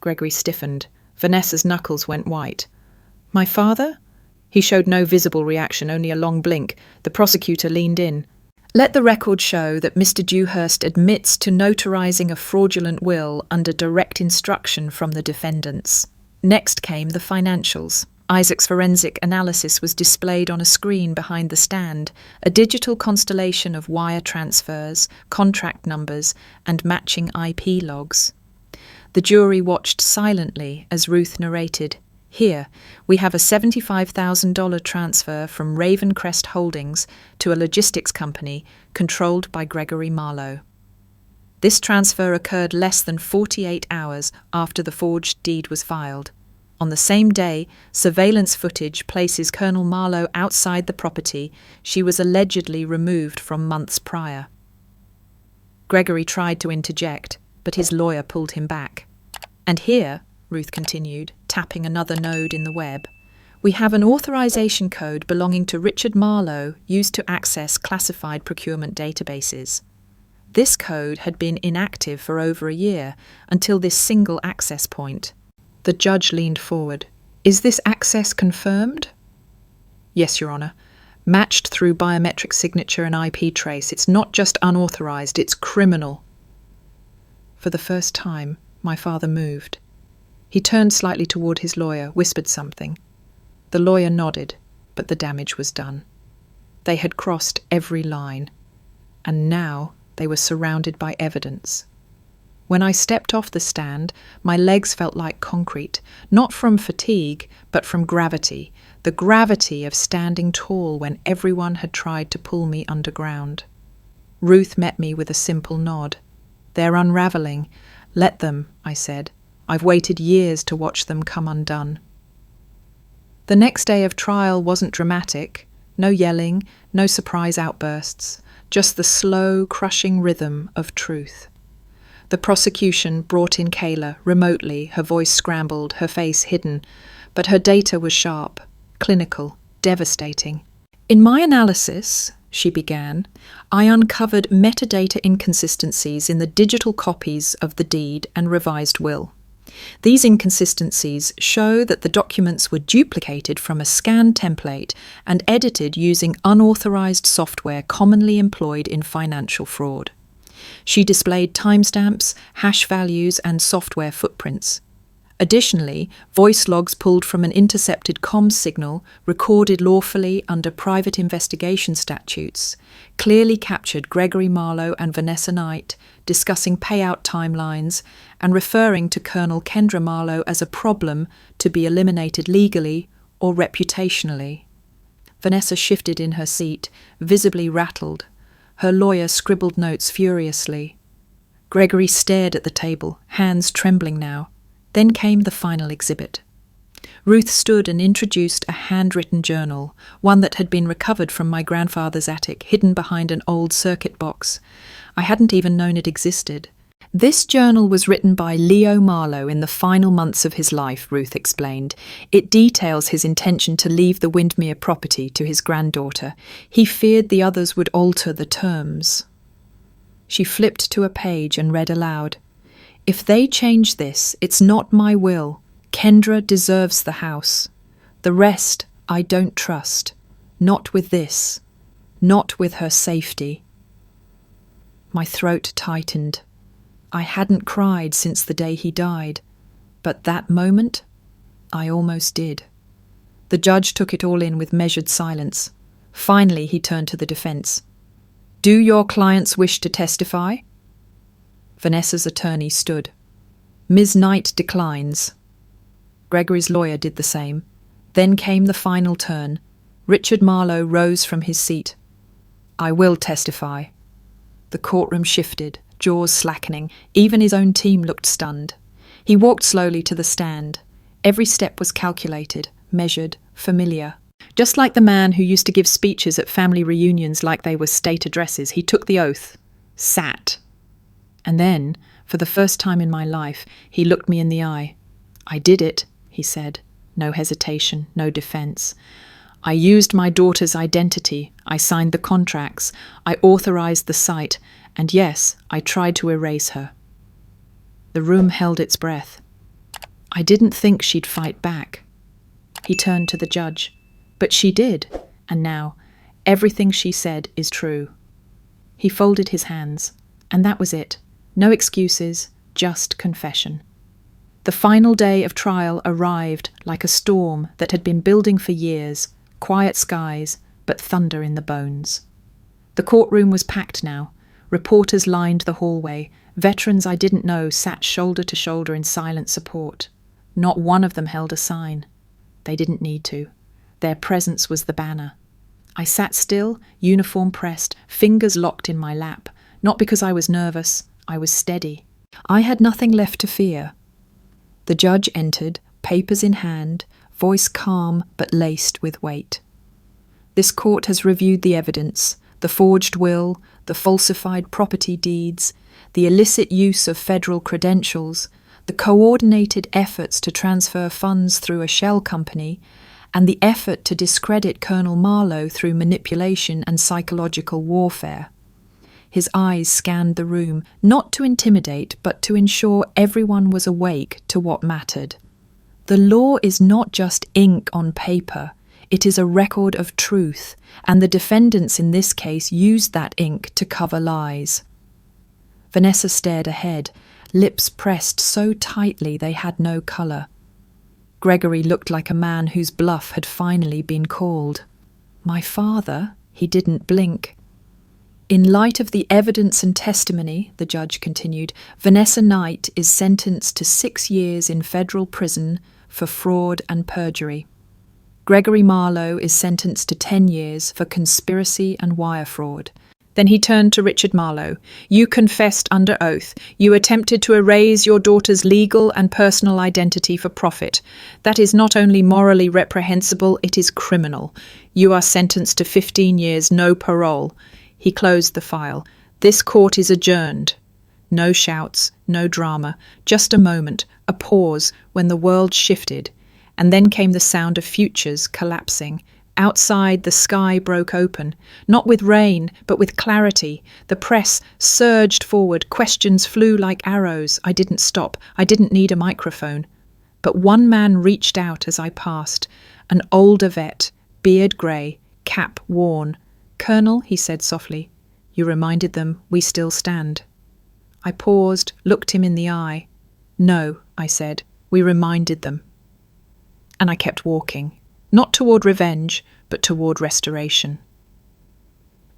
Gregory stiffened. Vanessa's knuckles went white. "My father?" He showed no visible reaction, only a long blink. The prosecutor leaned in. "Let the record show that Mr. Dewhurst admits to notarizing a fraudulent will under direct instruction from the defendants." Next came the financials. Isaac's forensic analysis was displayed on a screen behind the stand, a digital constellation of wire transfers, contract numbers, and matching IP logs. The jury watched silently as Ruth narrated. Here, we have a $75,000 transfer from Ravencrest Holdings to a logistics company controlled by Gregory Marlowe. This transfer occurred less than 48 hours after the forged deed was filed. On the same day, surveillance footage places Colonel Marlowe outside the property she was allegedly removed from months prior. Gregory tried to interject, but his lawyer pulled him back. And here, Ruth continued, tapping another node in the web, we have an authorization code belonging to Richard Marlowe used to access classified procurement databases. This code had been inactive for over a year until this single access point. The judge leaned forward. Is this access confirmed? Yes, Your Honour. Matched through biometric signature and IP trace. It's not just unauthorized, it's criminal. For the first time, my father moved. He turned slightly toward his lawyer, whispered something. The lawyer nodded, but the damage was done. They had crossed every line, and now they were surrounded by evidence. When I stepped off the stand, my legs felt like concrete, not from fatigue, but from gravity, the gravity of standing tall when everyone had tried to pull me underground. Ruth met me with a simple nod. They're unravelling. Let them, I said. I've waited years to watch them come undone. The next day of trial wasn't dramatic. No yelling, no surprise outbursts, just the slow, crushing rhythm of truth. The prosecution brought in Kayla remotely, her voice scrambled, her face hidden, but her data was sharp, clinical, devastating. In my analysis, she began, I uncovered metadata inconsistencies in the digital copies of the deed and revised will. These inconsistencies show that the documents were duplicated from a scanned template and edited using unauthorized software commonly employed in financial fraud. She displayed timestamps, hash values, and software footprints. Additionally, voice logs pulled from an intercepted comms signal, recorded lawfully under private investigation statutes, clearly captured Gregory Marlowe and Vanessa Knight discussing payout timelines and referring to Colonel Kendra Marlowe as a problem to be eliminated legally or reputationally. Vanessa shifted in her seat, visibly rattled. Her lawyer scribbled notes furiously. Gregory stared at the table, hands trembling now. Then came the final exhibit. Ruth stood and introduced a handwritten journal, one that had been recovered from my grandfather's attic, hidden behind an old circuit box. I hadn't even known it existed. This journal was written by Leo Marlowe in the final months of his life, Ruth explained. It details his intention to leave the Windermere property to his granddaughter. He feared the others would alter the terms. She flipped to a page and read aloud. If they change this, it's not my will. Kendra deserves the house. The rest I don't trust. Not with this. Not with her safety. My throat tightened. I hadn't cried since the day he died, but that moment, I almost did. The judge took it all in with measured silence. Finally, he turned to the defense. Do your clients wish to testify? Vanessa's attorney stood. Ms. Knight declines. Gregory's lawyer did the same. Then came the final turn. Richard Marlowe rose from his seat. I will testify. The courtroom shifted, jaws slackening. Even his own team looked stunned. He walked slowly to the stand. Every step was calculated, measured, familiar. Just like the man who used to give speeches at family reunions like they were state addresses, he took the oath, sat. And then, for the first time in my life, he looked me in the eye. I did it, he said. No hesitation, no defense. I used my daughter's identity. I signed the contracts. I authorized the site. And yes, I tried to erase her. The room held its breath. I didn't think she'd fight back. He turned to the judge. But she did. And now, everything she said is true. He folded his hands. And that was it. No excuses, just confession. The final day of trial arrived like a storm that had been building for years, quiet skies, but thunder in the bones. The courtroom was packed now. Reporters lined the hallway. Veterans I didn't know sat shoulder to shoulder in silent support. Not one of them held a sign. They didn't need to. Their presence was the banner. I sat still, uniform pressed, fingers locked in my lap. Not because I was nervous, I was steady. I had nothing left to fear. The judge entered, papers in hand, voice calm but laced with weight. This court has reviewed the evidence, the forged will, the falsified property deeds, the illicit use of federal credentials, the coordinated efforts to transfer funds through a shell company, and the effort to discredit Colonel Marlowe through manipulation and psychological warfare. His eyes scanned the room, not to intimidate, but to ensure everyone was awake to what mattered. The law is not just ink on paper, it is a record of truth, and the defendants in this case used that ink to cover lies. Vanessa stared ahead, lips pressed so tightly they had no colour. Gregory looked like a man whose bluff had finally been called. My father? He didn't blink. In light of the evidence and testimony, the judge continued, Vanessa Knight is sentenced to 6 years in federal prison for fraud and perjury. Gregory Marlowe is sentenced to 10 years for conspiracy and wire fraud. Then he turned to Richard Marlowe. You confessed under oath. You attempted to erase your daughter's legal and personal identity for profit. That is not only morally reprehensible, it is criminal. You are sentenced to 15 years, no parole. He closed the file. This court is adjourned. No shouts, no drama, just a moment, a pause when the world shifted, and then came the sound of futures collapsing. Outside, the sky broke open, not with rain, but with clarity. The press surged forward, questions flew like arrows. I didn't stop. I didn't need a microphone. But one man reached out as I passed, an older vet, beard grey, cap worn. Colonel, he said softly, you reminded them we still stand. I paused, looked him in the eye. No, I said, we reminded them. And I kept walking. Not toward revenge, but toward restoration.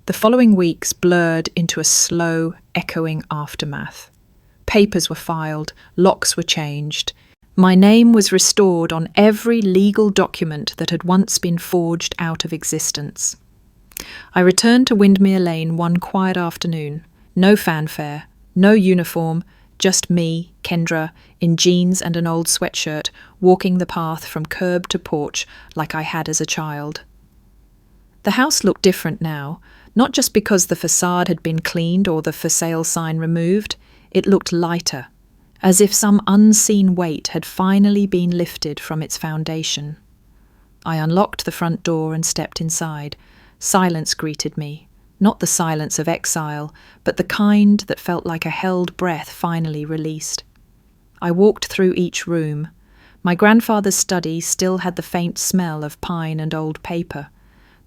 The following weeks blurred into a slow, echoing aftermath. Papers were filed, locks were changed. My name was restored on every legal document that had once been forged out of existence. I returned to Windermere Lane one quiet afternoon. No fanfare, no uniform, just me, Kendra, in jeans and an old sweatshirt, walking the path from curb to porch like I had as a child. The house looked different now, not just because the facade had been cleaned or the for sale sign removed. It looked lighter, as if some unseen weight had finally been lifted from its foundation. I unlocked the front door and stepped inside. Silence greeted me. Not the silence of exile, but the kind that felt like a held breath finally released. I walked through each room. My grandfather's study still had the faint smell of pine and old paper.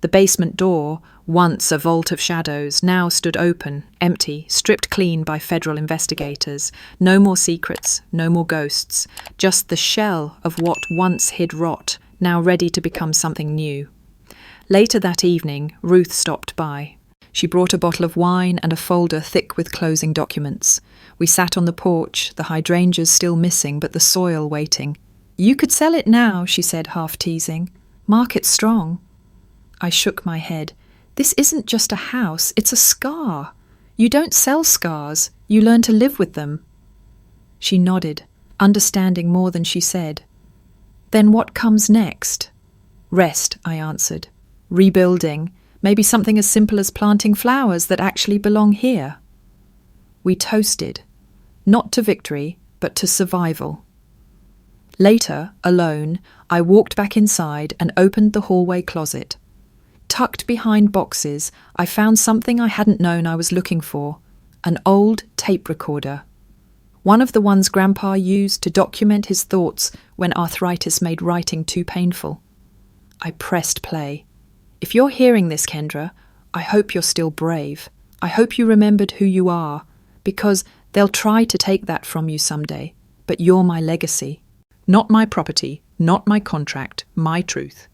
The basement door, once a vault of shadows, now stood open, empty, stripped clean by federal investigators. No more secrets, no more ghosts, just the shell of what once hid rot, now ready to become something new. Later that evening, Ruth stopped by. She brought a bottle of wine and a folder thick with closing documents. We sat on the porch, the hydrangeas still missing, but the soil waiting. You could sell it now, she said, half teasing. Market's strong. I shook my head. This isn't just a house, it's a scar. You don't sell scars, you learn to live with them. She nodded, understanding more than she said. Then what comes next? Rest, I answered. Rebuilding. Maybe something as simple as planting flowers that actually belong here. We toasted, not to victory, but to survival. Later, alone, I walked back inside and opened the hallway closet. Tucked behind boxes, I found something I hadn't known I was looking for, an old tape recorder. One of the ones Grandpa used to document his thoughts when arthritis made writing too painful. I pressed play. If you're hearing this, Kendra, I hope you're still brave. I hope you remembered who you are, because they'll try to take that from you someday, but you're my legacy. Not my property, not my contract, my truth.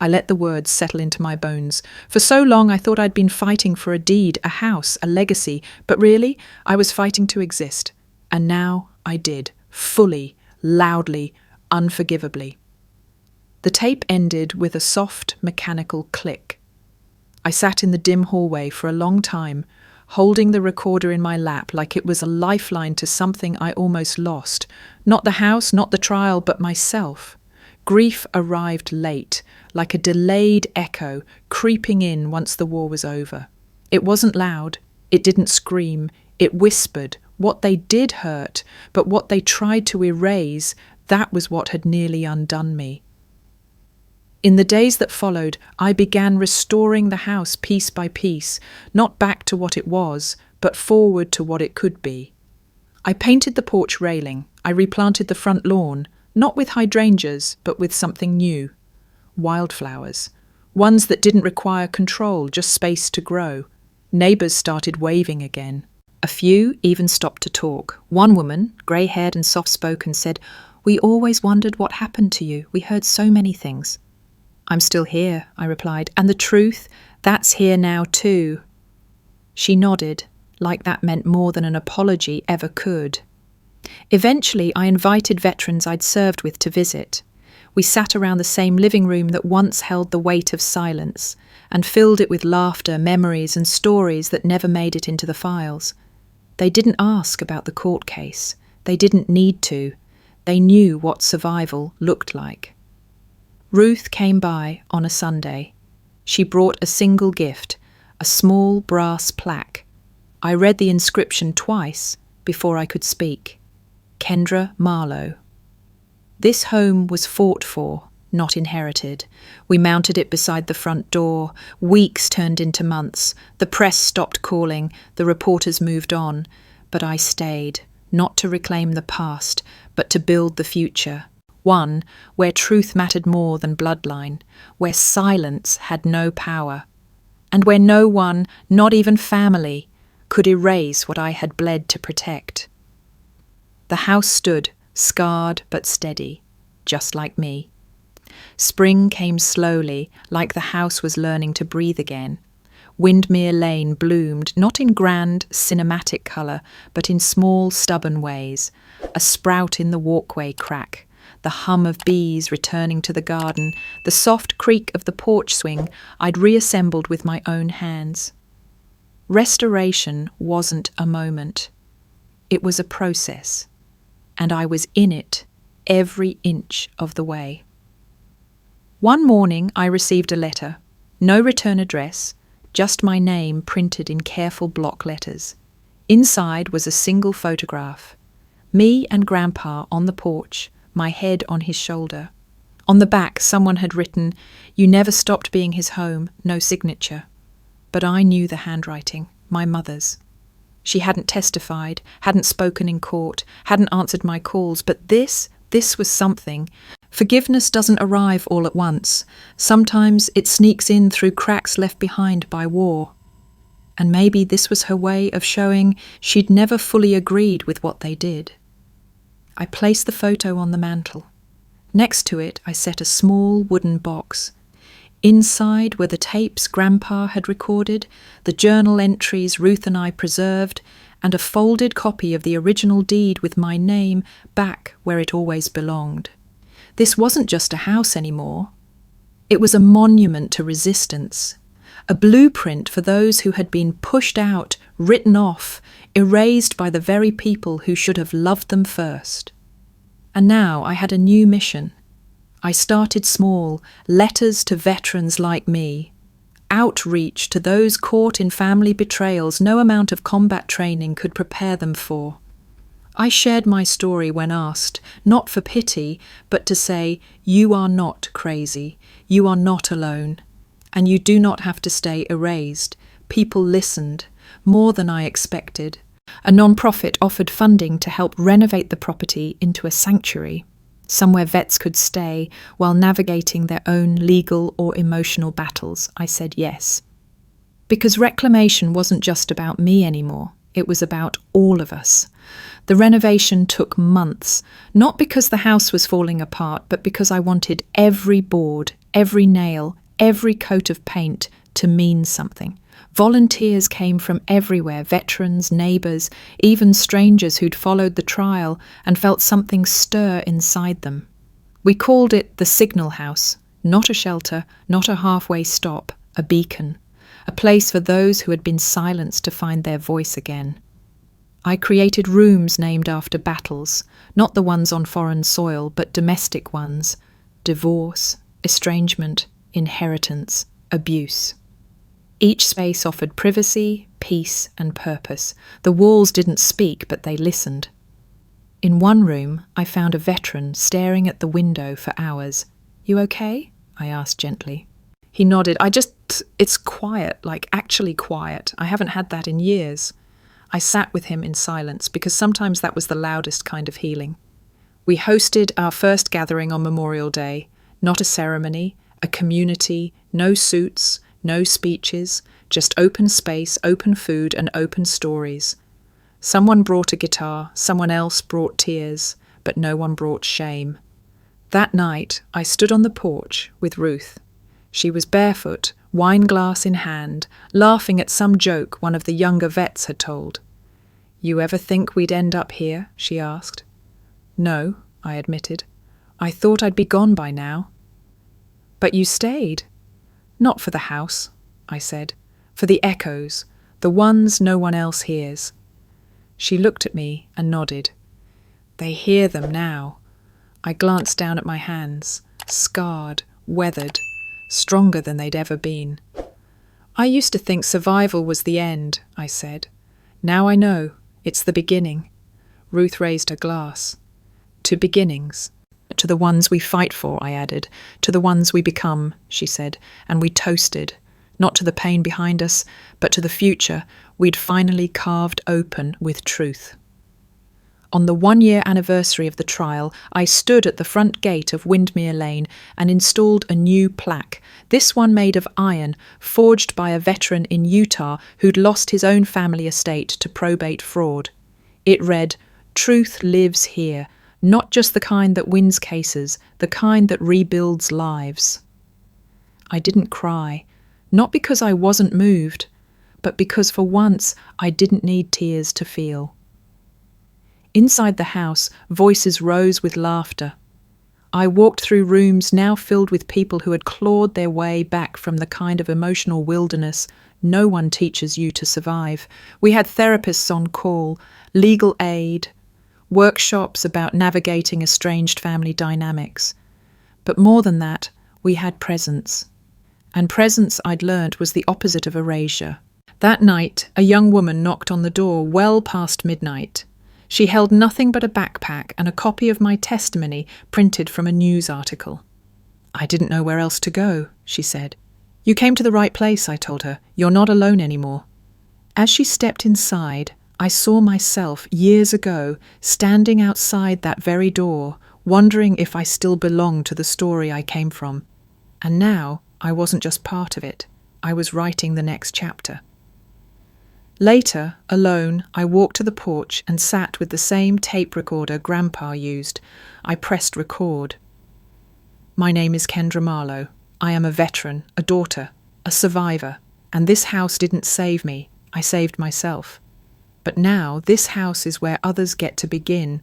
I let the words settle into my bones. For so long I thought I'd been fighting for a deed, a house, a legacy, but really I was fighting to exist. And now I did, fully, loudly, unforgivably. The tape ended with a soft, mechanical click. I sat in the dim hallway for a long time, holding the recorder in my lap like it was a lifeline to something I almost lost. Not the house, not the trial, but myself. Grief arrived late, like a delayed echo creeping in once the war was over. It wasn't loud, it didn't scream, it whispered. What they did hurt, but what they tried to erase, that was what had nearly undone me. In the days that followed, I began restoring the house piece by piece, not back to what it was, but forward to what it could be. I painted the porch railing, I replanted the front lawn, not with hydrangeas, but with something new. Wildflowers. Ones that didn't require control, just space to grow. Neighbours started waving again. A few even stopped to talk. One woman, grey-haired and soft-spoken, said, "We always wondered what happened to you. We heard so many things." "I'm still here," I replied, "and the truth, that's here now too." She nodded, like that meant more than an apology ever could. Eventually, I invited veterans I'd served with to visit. We sat around the same living room that once held the weight of silence, and filled it with laughter, memories, and stories that never made it into the files. They didn't ask about the court case. They didn't need to. They knew what survival looked like. Ruth came by on a Sunday. She brought a single gift, a small brass plaque. I read the inscription twice before I could speak. Kendra, Marlowe. This home was fought for, not inherited. We mounted it beside the front door. Weeks turned into months. The press stopped calling. The reporters moved on. But I stayed, not to reclaim the past, but to build the future. One where truth mattered more than bloodline, where silence had no power, and where no one, not even family, could erase what I had bled to protect. The house stood, scarred but steady, just like me. Spring came slowly, like the house was learning to breathe again. Windmere Lane bloomed, not in grand, cinematic colour, but in small, stubborn ways. A sprout in the walkway crack, the hum of bees returning to the garden, the soft creak of the porch swing I'd reassembled with my own hands. Restoration wasn't a moment. It was a process, and I was in it every inch of the way. One morning I received a letter, no return address, just my name printed in careful block letters. Inside was a single photograph. Me and Grandpa on the porch, my head on his shoulder. On the back someone had written, "You never stopped being his home," no signature. But I knew the handwriting, my mother's. She hadn't testified, hadn't spoken in court, hadn't answered my calls, but this was something. Forgiveness doesn't arrive all at once. Sometimes it sneaks in through cracks left behind by war. And maybe this was her way of showing she'd never fully agreed with what they did. I placed the photo on the mantel. Next to it, I set a small wooden box. Inside were the tapes Grandpa had recorded, the journal entries Ruth and I preserved, and a folded copy of the original deed with my name back where it always belonged. This wasn't just a house anymore. It was a monument to resistance, a blueprint for those who had been pushed out, written off, erased by the very people who should have loved them first. And now I had a new mission. I started small, letters to veterans like me, outreach to those caught in family betrayals no amount of combat training could prepare them for. I shared my story when asked, not for pity, but to say, you are not crazy, you are not alone, and you do not have to stay erased. People listened, more than I expected. A non-profit offered funding to help renovate the property into a sanctuary, somewhere vets could stay while navigating their own legal or emotional battles. I said yes. Because reclamation wasn't just about me anymore. It was about all of us. The renovation took months, not because the house was falling apart, but because I wanted every board, every nail, every coat of paint to mean something. Volunteers came from everywhere, veterans, neighbours, even strangers who'd followed the trial and felt something stir inside them. We called it the Signal House, not a shelter, not a halfway stop, a beacon, a place for those who had been silenced to find their voice again. I created rooms named after battles, not the ones on foreign soil, but domestic ones: divorce, estrangement, inheritance, abuse. Each space offered privacy, peace, and purpose. The walls didn't speak, but they listened. In one room, I found a veteran staring at the window for hours. "You okay?" I asked gently. He nodded. It's quiet, like actually quiet. I haven't had that in years." I sat with him in silence, because sometimes that was the loudest kind of healing. We hosted our first gathering on Memorial Day. Not a ceremony, a community, no suits, no speeches, just open space, open food, and open stories. Someone brought a guitar, someone else brought tears, but no one brought shame. That night, I stood on the porch with Ruth. She was barefoot, wine glass in hand, laughing at some joke one of the younger vets had told. "You ever think we'd end up here?" she asked. "No," I admitted. "I thought I'd be gone by now." "But you stayed." "Not for the house," I said. "For the echoes, the ones no one else hears." She looked at me and nodded. "They hear them now." I glanced down at my hands, scarred, weathered, stronger than they'd ever been. "I used to think survival was the end," I said. "Now I know, it's the beginning." Ruth raised her glass. "To beginnings. To the ones we fight for," I added. "To the ones we become," she said, and we toasted. Not to the pain behind us, but to the future we'd finally carved open with truth. On the 1-year anniversary of the trial, I stood at the front gate of Windmere Lane and installed a new plaque, this one made of iron, forged by a veteran in Utah who'd lost his own family estate to probate fraud. It read, "Truth lives here, not just the kind that wins cases, the kind that rebuilds lives." I didn't cry, not because I wasn't moved, but because for once I didn't need tears to feel. Inside the house, voices rose with laughter. I walked through rooms now filled with people who had clawed their way back from the kind of emotional wilderness no one teaches you to survive. We had therapists on call, legal aid, workshops about navigating estranged family dynamics. But more than that, we had presence. And presence, I'd learned, was the opposite of erasure. That night, a young woman knocked on the door well past midnight. She held nothing but a backpack and a copy of my testimony printed from a news article. "I didn't know where else to go," she said. "You came to the right place," I told her. "You're not alone anymore." As she stepped inside, I saw myself, years ago, standing outside that very door, wondering if I still belonged to the story I came from. And now, I wasn't just part of it. I was writing the next chapter. Later, alone, I walked to the porch and sat with the same tape recorder Grandpa used. I pressed record. "My name is Kendra Marlowe. I am a veteran, a daughter, a survivor, and this house didn't save me. I saved myself. But now this house is where others get to begin,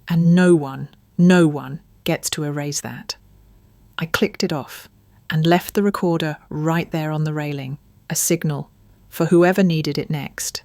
and no one gets to erase that." I clicked it off and left the recorder right there on the railing, a signal for whoever needed it next.